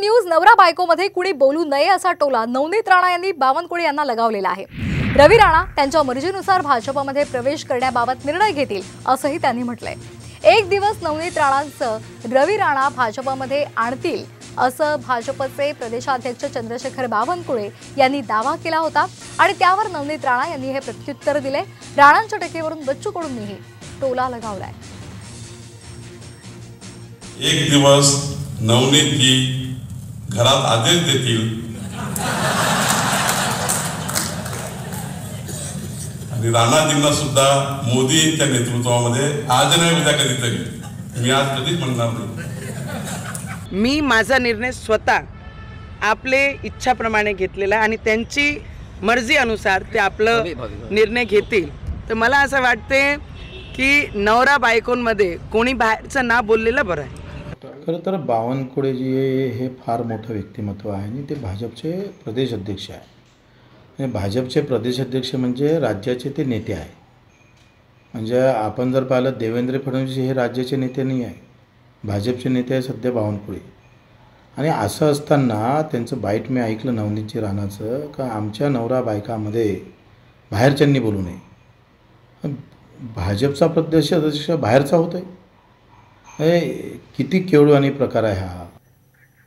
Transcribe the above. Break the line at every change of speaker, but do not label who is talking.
News नवरा बायकोमध्ये कुणी बोलू नये असा टोला नवनीत राणा यांनी बावनकुळे यांना लगावलेला आहे। रवी राणा त्यांच्या मर्जीनुसार भाजपमध्ये प्रवेश करण्याबाबत निर्णय घेतील असंही त्यांनी म्हटलंय। एक दिवस नवनीत राणांचं रवी राणा भाजपमध्ये आणतील असं भाजपचे प्रदेशाध्यक्ष चंद्रशेखर बावनकुळे यांनी दावा केला होता आणि त्यावर नवनीत राणा यांनी हे प्रत्युत्तर दिले। राणांच्या टीकेवरून बच्चू कडूंनीही टोला लगावलाय।
एक दिवस नवनीत जी घरात आदेश देतील आणि राणाजींना सुद्धा मोदींच्या नेतृत्वामध्ये आज नाही उद्या कधीतरी मी आज कधीच म्हणणार नाही।
मी माझा निर्णय स्वतः आपले इच्छाप्रमाणे घेतलेला आणि त्यांची मर्जी अनुसार ते आपलं निर्णय घेतील। तर मला असं वाटते की नवरा बायकोंमध्ये कोणी बाहेरचं ना बोललेलं बरं आहे।
खरं तर बावनकुळे जी हे फार मोठं व्यक्तिमत्व आहे आणि ते भाजपचे प्रदेश अध्यक्ष आहे। आणि भाजपचे प्रदेश अध्यक्ष म्हणजे राज्याचे ते नेते आहे। म्हणजे आपण जर पाहिलं देवेंद्र फडणवीस हे राज्याचे नेते नाही आहे, भाजपचे नेते आहे सध्या बावनकुळे। आणि असं असताना त्यांचं बाईट मी ऐकलं नवनीतजी राणाचं का आमच्या नवरा बायकामध्ये बाहेरच्यांनी बोलू नये। भाजपचा प्रदेश अध्यक्ष बाहेरचा होतोय, किती केवळवाणी प्रकार आहे हा।